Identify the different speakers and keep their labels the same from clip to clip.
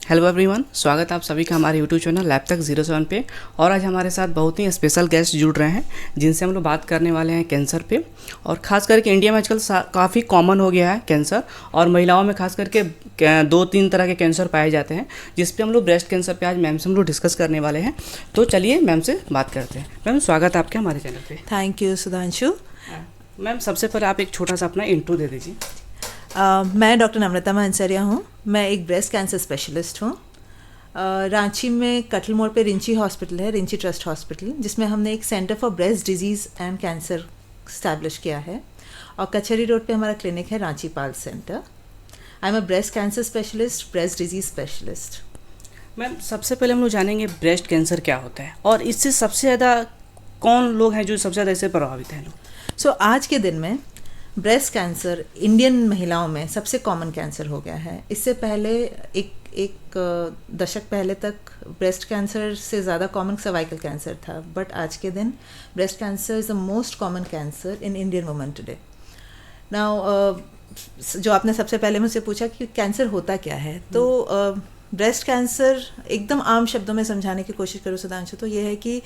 Speaker 1: Hello everyone, स्वागत है आप सभी का हमारे यूट्यूब चैनल लैब तक 07 पे। और आज हमारे साथ बहुत ही स्पेशल गेस्ट जुड़ रहे हैं जिनसे हम लोग बात करने वाले हैं कैंसर पे। और ख़ास करके इंडिया में आजकल काफ़ी कॉमन हो गया है कैंसर, और महिलाओं में खास करके 2-3 तरह के कैंसर पाए जाते हैं, जिस पे हम लोग ब्रेस्ट कैंसर पे आज मैम से हम लोग डिस्कस करने वाले हैं। तो चलिए मैम से बात करते हैं। मैम, स्वागत है आपके हमारे चैनल पर।
Speaker 2: Thank you Sudhanshu.
Speaker 1: मैम, सबसे पहले आप एक छोटा सा अपना इंट्रो दे दीजिए।
Speaker 2: मैं डॉक्टर नम्रता मानसरिया हूँ। मैं एक ब्रेस्ट कैंसर स्पेशलिस्ट हूँ। रांची में कटल मोड़ पे रिंची हॉस्पिटल है, रिंची ट्रस्ट हॉस्पिटल, जिसमें हमने एक centre for breast disease and cancer establish किया है। और कचहरी रोड पे हमारा क्लिनिक है, Ranchi Pal centre. I am a breast cancer specialist, breast disease specialist.
Speaker 1: Ma'am, सबसे पहले हम लोग जानेंगे ब्रेस्ट कैंसर क्या होता है, और इससे सबसे ज़्यादा कौन लोग हैं जो सबसे ज़्यादा इससे प्रभावित हैं लोग।
Speaker 2: सो आज के दिन में ब्रेस्ट कैंसर इंडियन महिलाओं में सबसे कॉमन कैंसर हो गया है। इससे पहले एक दशक पहले तक ब्रेस्ट कैंसर से ज़्यादा कॉमन सर्वाइकल कैंसर था, बट आज के दिन breast cancer is the most common cancer in Indian woman today. Now जो आपने सबसे पहले मुझसे पूछा कि कैंसर होता क्या है, तो ब्रेस्ट कैंसर एकदम आम शब्दों में समझाने की कोशिश करूँ सुधांशु, तो ये है कि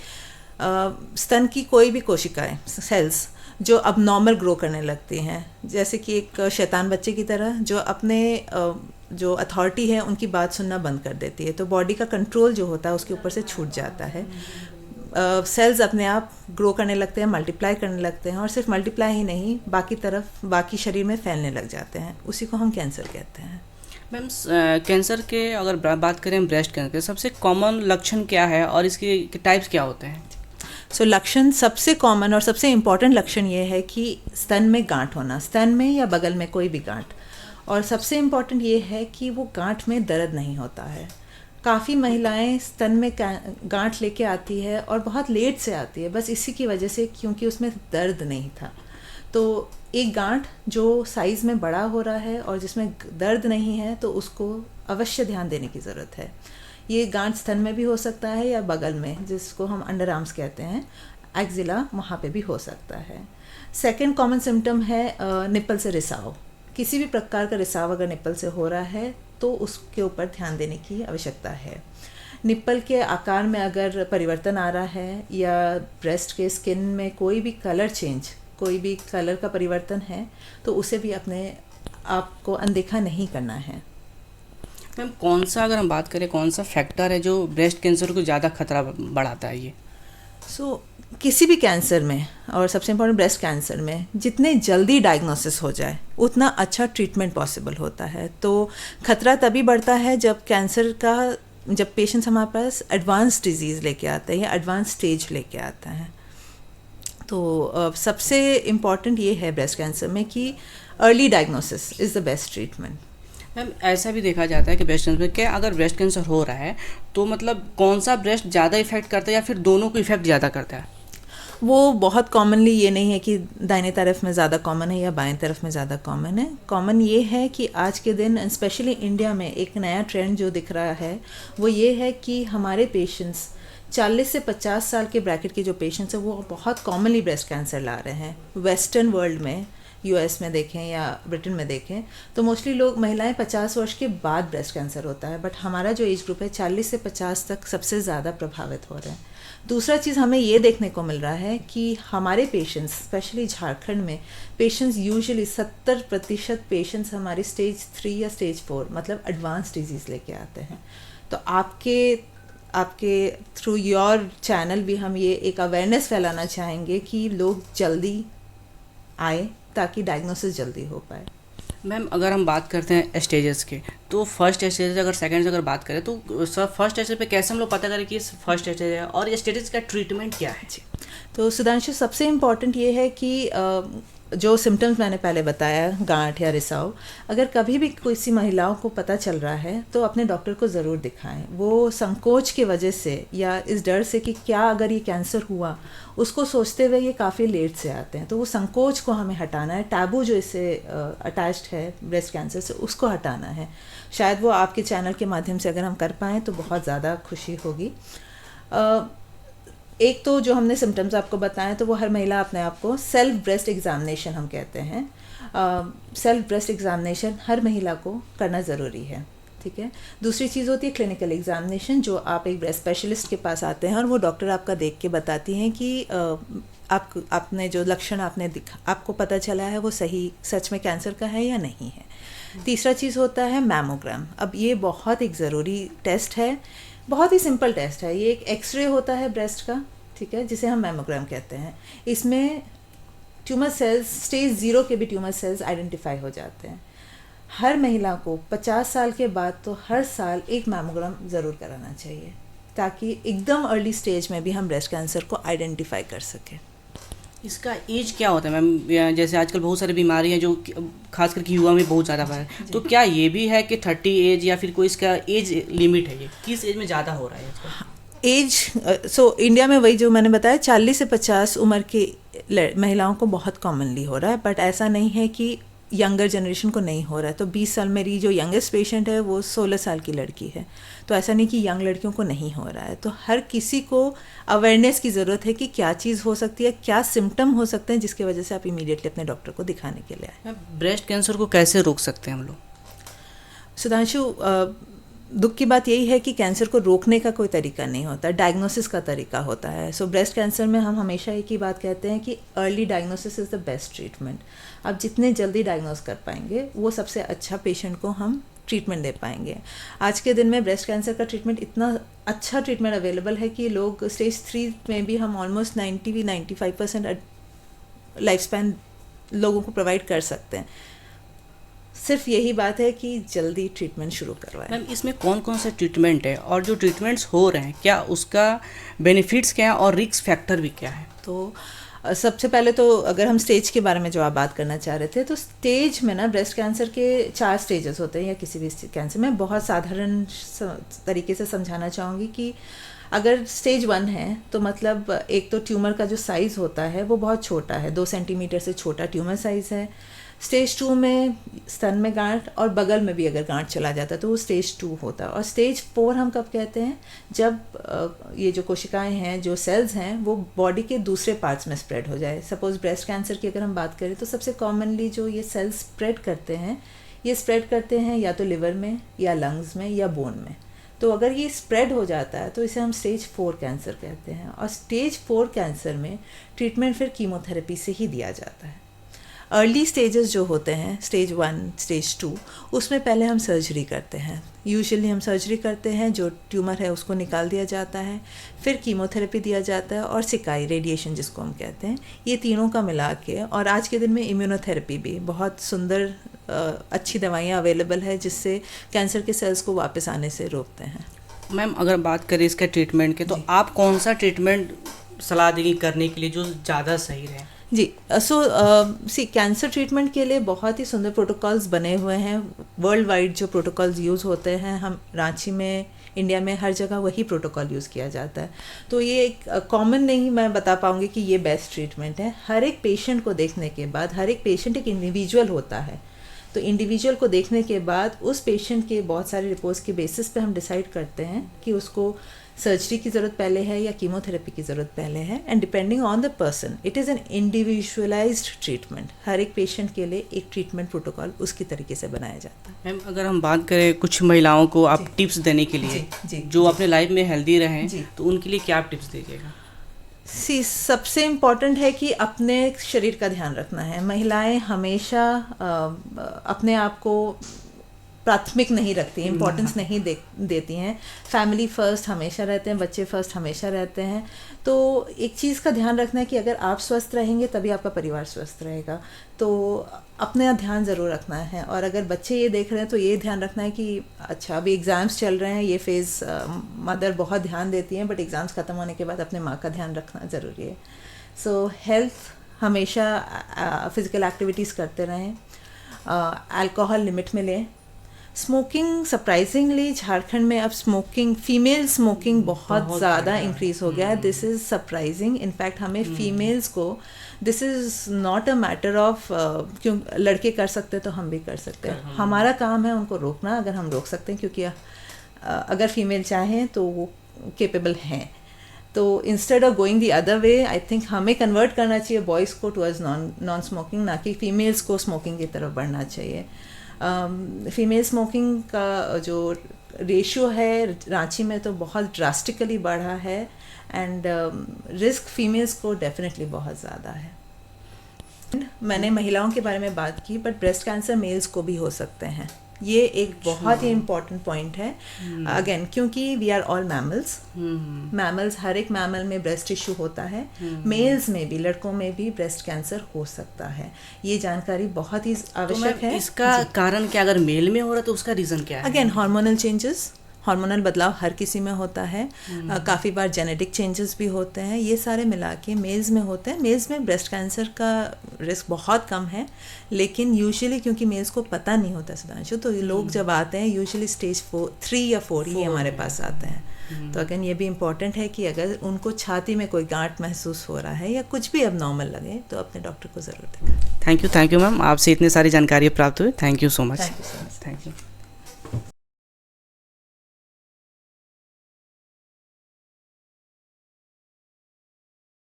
Speaker 2: स्तन की कोई भी कोशिकाएं, सेल्स जो अब नॉर्मल ग्रो करने लगती हैं, जैसे कि एक शैतान बच्चे की तरह, जो अपने जो अथॉरिटी है उनकी बात सुनना बंद कर देती है, तो बॉडी का कंट्रोल जो होता है उसके ऊपर से छूट जाता है। सेल्स अपने आप ग्रो करने लगते हैं, मल्टीप्लाई करने लगते हैं, और सिर्फ मल्टीप्लाई ही नहीं, बाकी शरीर में फैलने लग जाते हैं। उसी को हम कैंसर कहते हैं।
Speaker 1: मैम, कैंसर के अगर बात करें ब्रेस्ट कैंसर के सबसे कॉमन लक्षण क्या है और इसके टाइप्स क्या होते हैं।
Speaker 2: लक्षण सबसे कॉमन और सबसे इम्पॉर्टेंट लक्षण ये है कि स्तन में गांठ होना, स्तन में या बगल में कोई भी गांठ। और सबसे इम्पॉर्टेंट ये है कि वो गांठ में दर्द नहीं होता है। काफ़ी महिलाएं स्तन में गांठ लेके आती है और बहुत लेट से आती है, बस इसी की वजह से, क्योंकि उसमें दर्द नहीं था। तो एक गांठ जो साइज़ में बड़ा हो रहा है और जिसमें दर्द नहीं है, तो उसको अवश्य ध्यान देने की ज़रूरत है। ये गांठ स्तन में भी हो सकता है या बगल में, जिसको हम अंडर आर्म्स कहते हैं, एक्जिला, वहाँ पे भी हो सकता है। सेकंड कॉमन सिम्टम है निप्पल से रिसाव। किसी भी प्रकार का रिसाव अगर निप्पल से हो रहा है तो उसके ऊपर ध्यान देने की आवश्यकता है। निप्पल के आकार में अगर परिवर्तन आ रहा है, या ब्रेस्ट के स्किन में कोई भी कलर चेंज, कोई भी कलर का परिवर्तन है, तो उसे भी अपने आप को अनदेखा नहीं करना है।
Speaker 1: मैम, कौन सा, अगर हम बात करें, कौन सा फैक्टर है जो ब्रेस्ट कैंसर को ज़्यादा खतरा बढ़ाता है ये।
Speaker 2: किसी भी कैंसर में, और सबसे इम्पोर्टेंट ब्रेस्ट कैंसर में, जितने जल्दी डायग्नोसिस हो जाए उतना अच्छा ट्रीटमेंट पॉसिबल होता है। तो खतरा तभी बढ़ता है जब पेशेंट्स हमारे पास एडवांस डिजीज़ लेके आते हैं या एडवांस स्टेज लेके आता है। तो सबसे इम्पॉर्टेंट ये है ब्रेस्ट कैंसर में कि early diagnosis is the best treatment.
Speaker 1: Ma'am, ऐसा भी देखा जाता है कि ब्रेस्ट कैंसर क्या, अगर ब्रेस्ट कैंसर हो रहा है तो मतलब कौन सा ब्रेस्ट ज़्यादा इफेक्ट करता है या फिर दोनों को इफेक्ट ज़्यादा करता है।
Speaker 2: वो बहुत कॉमनली ये नहीं है कि दाहिने तरफ में ज़्यादा कॉमन है या बाएं तरफ में ज़्यादा कॉमन है। कॉमन ये है कि आज के दिन स्पेशली इंडिया में एक नया ट्रेंड जो दिख रहा है वो ये है कि हमारे पेशेंट्स 40 से 50 साल के ब्रैकेट के जो पेशेंट्स हैं वो बहुत कॉमनली ब्रेस्ट कैंसर ला रहे हैं। वेस्टर्न वर्ल्ड में, यूएस में देखें या ब्रिटेन में देखें, तो मोस्टली लोग, महिलाएं 50 वर्ष के बाद ब्रेस्ट कैंसर होता है, बट हमारा जो एज ग्रुप है 40 से 50 तक सबसे ज़्यादा प्रभावित हो रहे हैं। दूसरा चीज़ हमें ये देखने को मिल रहा है कि हमारे पेशेंट्स, स्पेशली झारखंड में पेशेंट्स, यूजुअली 70% पेशेंट्स हमारी स्टेज 3 या स्टेज 4 मतलब एडवांस डिजीज़ लेके आते हैं। तो आपके थ्रू योर चैनल भी हम ये एक अवेयरनेस फैलाना चाहेंगे कि लोग जल्दी आए ताकि डायग्नोसिस जल्दी हो पाए।
Speaker 1: मैम, अगर हम बात करते हैं स्टेजेस के, तो फर्स्ट स्टेज, अगर सेकंड अगर बात करें, तो सर फर्स्ट स्टेज पे कैसे हम लोग पता करें कि फर्स्ट स्टेज है, और ये स्टेजेस का ट्रीटमेंट क्या है।
Speaker 2: जी, तो सुधांशु, सबसे इम्पॉर्टेंट ये है कि जो सिम्टम्स मैंने पहले बताया, गांठ या रिसाव, अगर कभी भी किसी महिलाओं को पता चल रहा है तो अपने डॉक्टर को ज़रूर दिखाएं। वो संकोच की वजह से या इस डर से कि क्या अगर ये कैंसर हुआ, उसको सोचते हुए ये काफ़ी लेट से आते हैं। तो वो संकोच को हमें हटाना है, टैबू जो इससे अटैच्ड है ब्रेस्ट कैंसर से, उसको हटाना है। शायद वो आपके चैनल के माध्यम से अगर हम कर पाएँ तो बहुत ज़्यादा खुशी होगी। एक तो जो हमने सिम्टम्स आपको बताएं, तो वो हर महिला अपने आप को सेल्फ ब्रेस्ट एग्जामिनेशन हम कहते हैं, सेल्फ ब्रेस्ट एग्जामिनेशन हर महिला को करना ज़रूरी है, ठीक है। दूसरी चीज़ होती है क्लिनिकल एग्जामिनेशन, जो आप एक ब्रेस्ट स्पेशलिस्ट के पास आते हैं और वो डॉक्टर आपका देख के बताती हैं कि आपने जो लक्षण आपको पता चला है वो सही सच में कैंसर का है या नहीं है। तीसरा चीज़ होता है मैमोग्राम। अब ये बहुत एक ज़रूरी टेस्ट है, बहुत ही सिंपल टेस्ट है। ये एक एक्सरे होता है ब्रेस्ट का, ठीक है, जिसे हम मैमोग्राम कहते हैं। इसमें ट्यूमर सेल्स, स्टेज 0 के भी ट्यूमर सेल्स आइडेंटिफाई हो जाते हैं। हर महिला को 50 साल के बाद तो हर साल एक मैमोग्राम ज़रूर कराना चाहिए, ताकि एकदम अर्ली स्टेज में भी हम ब्रेस्ट कैंसर को आइडेंटिफाई कर सकें।
Speaker 1: इसका एज क्या होता है मैम? जैसे आजकल बहुत सारी बीमारी हैं जो खास करके युवा में बहुत ज़्यादा है, तो क्या ये भी है कि 30 एज या फिर कोई इसका एज लिमिट है? ये किस एज में ज़्यादा हो रहा है आजकल?
Speaker 2: एज इंडिया में वही जो मैंने बताया 40 से 50 उम्र की महिलाओं को बहुत कॉमनली हो रहा है, बट ऐसा नहीं है कि यंगर जनरेशन को नहीं हो रहा है। तो 20 साल मेरी जो यंगेस्ट पेशेंट है वो 16 साल की लड़की है, तो ऐसा नहीं कि यंग लड़कियों को नहीं हो रहा है। तो हर किसी को अवेयरनेस की ज़रूरत है कि क्या चीज़ हो सकती है, क्या सिम्टम हो सकते हैं जिसकी वजह से आप इमीडिएटली अपने डॉक्टर को दिखाने के लिए आए।
Speaker 1: ब्रेस्ट कैंसर को कैसे रोक सकते हैं हम लोग?
Speaker 2: सुधांशु, दुख की बात यही है कि कैंसर को रोकने का कोई तरीका नहीं होता, डायग्नोसिस का तरीका होता है। सो ब्रेस्ट कैंसर में हम हमेशा एक ही बात कहते हैं कि early diagnosis is the best treatment. आप जितने जल्दी डायग्नोस कर पाएंगे वो सबसे अच्छा पेशेंट को हम ट्रीटमेंट दे पाएंगे। आज के दिन में ब्रेस्ट कैंसर का ट्रीटमेंट इतना अच्छा ट्रीटमेंट अवेलेबल है कि लोग स्टेज 3 में भी हम ऑलमोस्ट 90-95% लाइफ स्पैन लोगों को प्रोवाइड कर सकते हैं। सिर्फ यही बात है कि जल्दी ट्रीटमेंट शुरू करवाएं।
Speaker 1: मैम, इसमें कौन कौन सा ट्रीटमेंट है और जो ट्रीटमेंट्स हो रहे हैं क्या उसका बेनिफिट्स क्या है और रिस्क फैक्टर भी क्या है?
Speaker 2: तो सबसे पहले तो अगर हम स्टेज के बारे में जो आप बात करना चाह रहे थे, तो स्टेज में ना ब्रेस्ट कैंसर के 4 स्टेजेस होते हैं या किसी भी कैंसर में। बहुत साधारण तरीके से समझाना चाहूँगी कि अगर स्टेज 1 है तो मतलब एक तो ट्यूमर का जो साइज़ होता है वो बहुत छोटा है, 2 सेंटीमीटर से छोटा ट्यूमर साइज़ है। स्टेज 2 में स्तन में गांठ और बगल में भी अगर गांठ चला जाता है तो वो स्टेज 2 होता है। और स्टेज 4 हम कब कहते हैं? जब ये जो कोशिकाएं हैं, जो सेल्स हैं, वो बॉडी के दूसरे पार्ट्स में स्प्रेड हो जाए। सपोज ब्रेस्ट कैंसर की अगर हम बात करें तो सबसे कॉमनली जो ये सेल्स स्प्रेड करते हैं, ये स्प्रेड करते हैं या तो लिवर में या लंग्स में या बोन में। तो अगर ये स्प्रेड हो जाता है तो इसे हम स्टेज 4 कैंसर कहते हैं। और स्टेज 4 कैंसर में ट्रीटमेंट फिर कीमोथेरेपी से ही दिया जाता है। अर्ली स्टेजेस जो होते हैं, स्टेज 1, स्टेज 2, उसमें पहले हम सर्जरी करते हैं। यूजुअली हम सर्जरी करते हैं, जो ट्यूमर है उसको निकाल दिया जाता है, फिर कीमोथेरेपी दिया जाता है और सिकाई रेडिएशन जिसको हम कहते हैं, ये तीनों का मिला के। और आज के दिन में इम्यूनोथेरेपी भी बहुत सुंदर अच्छी दवाइयाँ अवेलेबल है जिससे कैंसर के सेल्स को वापस आने से रोकते हैं।
Speaker 1: मैम, अगर बात करें इसके ट्रीटमेंट के, तो आप कौन सा ट्रीटमेंट सलाह देंगी करने के लिए जो ज़्यादा सही रहे?
Speaker 2: जी, कैंसर ट्रीटमेंट के लिए बहुत ही सुंदर प्रोटोकॉल्स बने हुए हैं। वर्ल्ड वाइड जो प्रोटोकॉल्स यूज़ होते हैं, हम रांची में, इंडिया में हर जगह वही प्रोटोकॉल यूज़ किया जाता है। तो ये एक कॉमन नहीं मैं बता पाऊँगी कि ये बेस्ट ट्रीटमेंट है। हर एक पेशेंट को देखने के बाद, हर एक पेशेंट एक इंडिविजुअल होता है, तो इंडिविजुअल को देखने के बाद उस पेशेंट के बहुत सारे रिपोर्ट्स के बेसिस पे हम डिसाइड करते हैं कि उसको सर्जरी की ज़रूरत पहले है या कीमोथेरेपी की ज़रूरत पहले है। And depending on the person, it is an individualised treatment. हर एक पेशेंट के लिए एक ट्रीटमेंट प्रोटोकॉल उसकी तरीके से बनाया जाता है।
Speaker 1: मैम, अगर हम बात करें कुछ महिलाओं को आप टिप्स देने के लिए, जो अपने लाइफ में हेल्दी रहें, तो उनके लिए क्या आप टिप्स दीजिएगा?
Speaker 2: सबसे इम्पॉर्टेंट है कि अपने शरीर का ध्यान रखना है। महिलाएं हमेशा अपने आप को प्राथमिक नहीं रखती, इम्पोर्टेंस नहीं देती हैं। फैमिली फर्स्ट हमेशा रहते हैं, बच्चे फर्स्ट हमेशा रहते हैं। तो एक चीज़ का ध्यान रखना है कि अगर आप स्वस्थ रहेंगे तभी आपका परिवार स्वस्थ रहेगा। तो अपना ध्यान ज़रूर रखना है। और अगर बच्चे ये देख रहे हैं तो ये ध्यान रखना है कि अच्छा अभी एग्ज़ाम्स चल रहे हैं, ये फेज़ मदर बहुत ध्यान देती हैं, बट एग्ज़ाम्स ख़त्म होने के बाद अपने माँ का ध्यान रखना ज़रूरी है। सो हेल्थ, हमेशा फ़िज़िकल एक्टिविटीज़ करते रहें, अल्कोहल लिमिट में लें। स्मोकिंग, सरप्राइजिंगली झारखंड में अब स्मोकिंग, फीमेल स्मोकिंग बहुत ज़्यादा इंक्रीज़ हो गया है। This is surprising. इनफैक्ट हमें फीमेल्स को, this is not a matter of क्यों लड़के कर सकते तो हम भी कर सकते हैं। हमारा काम है उनको रोकना, अगर हम रोक सकते हैं, क्योंकि अगर फीमेल चाहें तो वो केपेबल हैं। तो instead of going the other way, I think हमें कन्वर्ट करना चाहिए बॉयज़ को टुवर्ड्स नॉन स्मोकिंग, ना कि फीमेल्स को स्मोकिंग की तरफ बढ़ना चाहिए। फीमेल स्मोकिंग का जो रेशियो है रांची में तो बहुत ड्रास्टिकली बढ़ा है एंड रिस्क फीमेल्स को डेफिनेटली बहुत ज़्यादा है। मैंने महिलाओं के बारे में बात की, बट ब्रेस्ट कैंसर मेल्स को भी हो सकते हैं। ये एक बहुत ही इम्पॉर्टेंट पॉइंट है अगेन, क्योंकि we are all mammals. Mammals, हर एक मैमल में ब्रेस्ट टिश्यू होता है। मेल्स में भी, लड़कों में भी ब्रेस्ट कैंसर हो सकता है। ये जानकारी बहुत ही आवश्यक है।
Speaker 1: इसका कारण क्या, अगर मेल में हो रहा है तो उसका रीज़न क्या है?
Speaker 2: अगेन हार्मोनल चेंजेस, हार्मोनल बदलाव हर किसी में होता है। काफ़ी बार जेनेटिक चेंजेस भी होते हैं। ये सारे मिला के मेल्स में होते हैं। मेल्स में ब्रेस्ट कैंसर का रिस्क बहुत कम है, लेकिन यूजुअली क्योंकि मेल्स को पता नहीं होता सुधांशु, तो ये लोग जब आते हैं यूजुअली स्टेज 3 या 4 ही हमारे पास आते हैं। तो अगेन ये भी इम्पॉर्टेंट है कि अगर उनको छाती में कोई गांठ महसूस हो रहा है या कुछ भी अब नॉर्मल लगे तो अपने डॉक्टर को ज़रूर दिखाएं।
Speaker 1: थैंक यू मैम, आपसे इतनी सारी जानकारी प्राप्त हुई। Thank you so much.
Speaker 2: Thank you so much.
Speaker 1: Thank you.